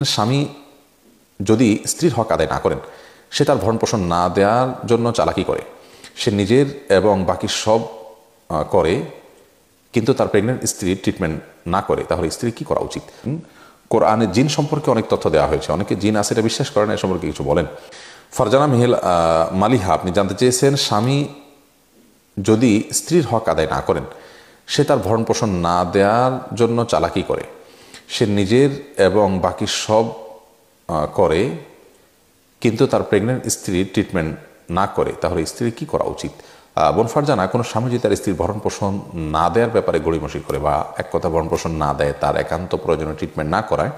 স্বামী যদি স্ত্রীর হক আদায় না করেন, সে তার ভরণ-পোষণ না দেওয়ার জন্য চালাকি করে, সে নিজের এবং বাকি সব করে, কিন্তু তার প্রেগনেন্ট স্ত্রীর ট্রিটমেন্ট না করে, তাহলে স্ত্রীর কি করা উচিত? কোরআনে জিন সম্পর্কে অনেক তথ্য দেওয়া হয়েছে। অনেকে জিন আছে এটা বিশ্বাস করেন, এ সম্পর্কে কিছু বলেন। ফারজানা মেহেল মালিহা, আপনি জানতে চেয়েছেন, স্বামী যদি স্ত্রীর হক আদায় না করেন, সে তার ভরণ-পোষণ না দেওয়ার জন্য চালাকি করে, সে নিজের এবং বাকি সব করে, কিন্তু তার প্রেগনেন্ট স্ত্রীর ট্রিটমেন্ট না করে, তাহলে স্ত্রীর কি করা উচিত? বোন ফারজানা, কোনো স্বামী যদি তার স্ত্রীর ভরণ-পোষণ না দেওয়ার ব্যাপারে গড়িমসি করে, বা এক কথা ভরণ-পোষণ না দেয়, তার একান্ত প্রয়োজনীয় ট্রিটমেন্ট না করায়,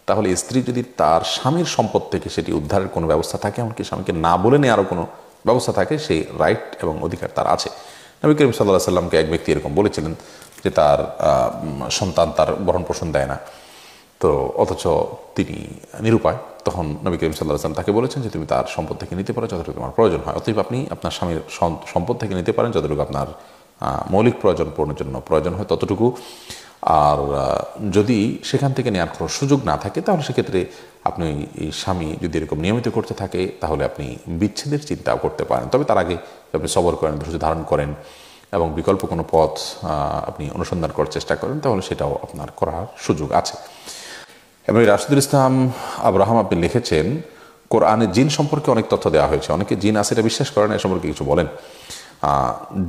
তাহলে স্ত্রী যদি তার স্বামীর সম্পদ থেকে সেটি উদ্ধারের কোনো ব্যবস্থা থাকে, এমনকি স্বামীকে না বলে নেওয়ারও কোনো ব্যবস্থা থাকে, সেই রাইট এবং অধিকার তার আছে। নবী করিম সাল্লাল্লাহু আলাইহি সাল্লামকে এক ব্যক্তি এরকম বলেছিলেন যে তার সন্তান তার ভরণ-পোষণ দেয় না, তো অথচ তিনি নিরুপায়। তখন নবী করিম সাল্লাল্লাহু আলাইহি সাল্লাম তাকে বলেছেন যে তুমি তার সম্পদ থেকে নিতে পারো যতটুকু তোমার প্রয়োজন হয়। অতএব আপনি আপনার স্বামীর সম্পদ থেকে নিতে পারেন যতটুকু আপনার মৌলিক প্রয়োজন পূরণের জন্য প্রয়োজন হয় ততটুকু। আর যদি সেখান থেকে নেওয়ার কোনো সুযোগ না থাকে, তাহলে সেক্ষেত্রে আপনি এই স্বামী যদি এরকম নিয়মিত করতে থাকে, তাহলে আপনি বিচ্ছেদের চিন্তাও করতে পারেন। তবে তার আগে আপনি সবর করেন, ধৈর্য ধারণ করেন এবং বিকল্প কোনো পথ আপনি অনুসন্ধান করার চেষ্টা করেন, তাহলে সেটাও আপনার করার সুযোগ আছে। এবং রাশিদুল ইসলাম আব্রাহাম, আপনি লিখেছেন, কোরআনে জিন সম্পর্কে অনেক তথ্য দেওয়া হয়েছে। অনেকে জিন আছে এটা বিশ্বাস করেন, এ সম্পর্কে কিছু বলেন।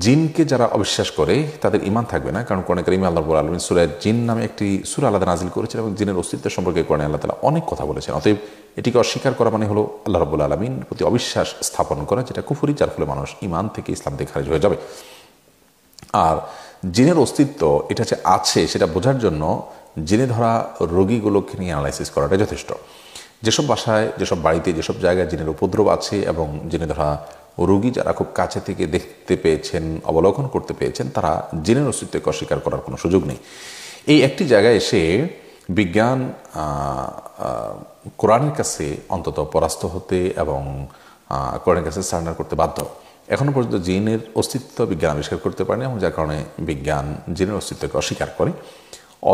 জিনকে যারা অবিশ্বাস করে তাদের ঈমান থাকবে না, কারণ কোরআনে কারীমে আল্লাহ রাব্বুল আলামিন সূরা জিন নামে একটি সূরা আলাদা নাজিল করেছেন এবং জিনের অস্তিত্ব সম্পর্কে কোরআনে আল্লাহ তাআলা অনেক কথা বলেছেন। অতএব এটিকে অস্বীকার করা মানে হলো আল্লাহ রাব্বুল আলামিন প্রতি অবিশ্বাস স্থাপন করা, যেটা কুফরি, যার ফলে মানুষ ঈমান থেকে ইসলাম থেকে খারিজ হয়ে যাবে। আর জিনের অস্তিত্ব এটা যে আছে সেটা বোঝার জন্য জিনে ধরা রোগীগুলোকে নিয়ে অ্যানালাইসিস করাটা যথেষ্ট। যেসব বাসায়, যেসব বাড়িতে, যেসব জায়গায় জিনের উপদ্রব আছে এবং জিনে ধরা রোগী যারা খুব কাছে থেকে দেখতে পেয়েছেন, অবলোকন করতে পেয়েছেন, তারা জিনের অস্তিত্বকে অস্বীকার করার কোনো সুযোগ নেই। এই একটি জায়গায় এসে বিজ্ঞান কোরআনের কাছে অন্তত পরাস্ত হতে এবং কোরআনের কাছে সারেন্ডার করতে বাধ্য। এখনও পর্যন্ত জিনের অস্তিত্ব বিজ্ঞান আবিষ্কার করতে পারেনি, এবং যার কারণে বিজ্ঞান জিনের অস্তিত্বকে অস্বীকার করে।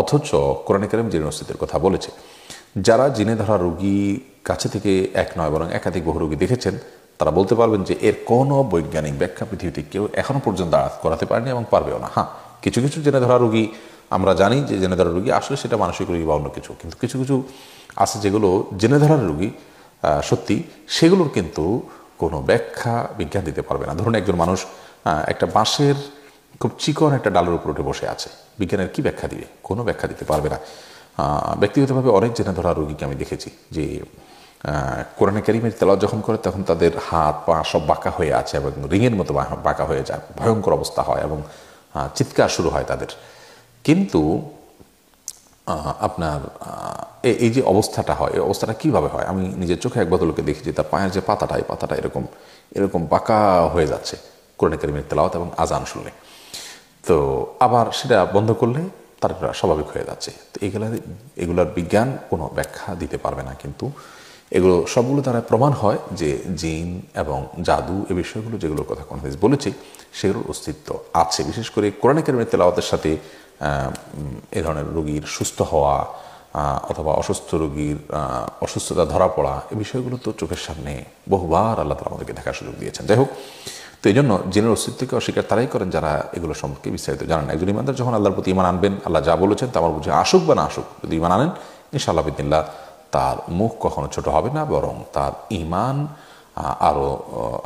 অথচ কোরআনে কারীম জিনের অস্তিত্বের কথা বলেছে। যারা জিনে ধরা রোগী কাছে থেকে এক নয় বরং একাধিক বহু রোগী দেখেছেন, তারা বলতে পারবেন যে এর কোনো বৈজ্ঞানিক ব্যাখ্যা পৃথিবীতে কেউ এখনও পর্যন্ত করাতে পারেনি এবং পারবেও না। হ্যাঁ, কিছু কিছু জেনে ধরা রোগী আমরা জানি যে জেনে ধরা রোগী আসলে সেটা মানসিক রোগী বা অন্য কিছু, কিন্তু কিছু কিছু আছে যেগুলো জেনে ধরার রোগী সত্যি, সেগুলোর কিন্তু কোনো ব্যাখ্যা বিজ্ঞান দিতে পারবে না। ধরুন একজন মানুষ একটা বাঁশের খুব চিকন একটা ডালের উপর উঠে বসে আছে, বিজ্ঞানের কি ব্যাখ্যা দিবে? কোনো ব্যাখ্যা দিতে পারবে না। ব্যক্তিগতভাবে অনেক জেনে ধরা রোগীকে আমি দেখেছি যে কোরআনে কারীমের তেলাওয়াত যখন করে তখন তাদের হাত পা সব বাঁকা হয়ে আছে এবং রিংয়ের মতো বাঁকা হয়ে যায়, ভয়ঙ্কর অবস্থা হয় এবং চিৎকার শুরু হয় তাদের। কিন্তু আপনার এই যে অবস্থাটা হয়, এই অবস্থাটা কীভাবে হয়? আমি নিজের চোখে এক ভদ্রলোককে দেখেছি, তার পায়ের যে পাতাটা, এই পাতাটা এরকম এরকম বাঁকা হয়ে যাচ্ছে কোরআনে কারীমের তেলাওয়াত এবং আজান শুনলে। তো আবার সেটা বন্ধ করলে তার স্বাভাবিক হয়ে যাচ্ছে। তো এগুলার বিজ্ঞান কোনো ব্যাখ্যা দিতে পারবে না, কিন্তু এগুলো সবগুলো দ্বারা প্রমাণ হয় যে জিন এবং জাদু এ বিষয়গুলো যেগুলোর কথা কোন হাদিস বলেছে সেগুলোর অস্তিত্ব আছে। বিশেষ করে কোরআনে কারীমের তেলাওয়াতের সাথে এ ধরনের রোগীর সুস্থ হওয়া অথবা অসুস্থ রোগীর অসুস্থতা ধরা পড়া, এই বিষয়গুলো তো চোখের সামনে বহুবার আল্লাহ তাআলা আমাদেরকে দেখার সুযোগ দিয়েছেন। যাই হোক, তো এই জন্য জিনের অস্তিত্বকে অস্বীকার তারাই করেন যারা এগুলো সম্পর্কে বিস্তারিত জানেন। একজন ইমানদার যখন আল্লাহর প্রতি ঈমান আনবেন, আল্লাহ যা বলেছেন তা আমার বুঝে আসুক বা না আসুক, যদি ঈমান আনেন ইনশাআল্লাহ বিদিনিল্লাহ তার মুখ কখনো ছোট হবে না, বরং তার ঈমান আরও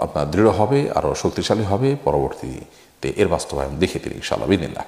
আপনার দৃঢ় হবে, আরও শক্তিশালী হবে। পরবর্তীতে এর বাস্তবায়ন দেখে তিনি ইনশাআল্লাহ বিদিনিল্লাহ।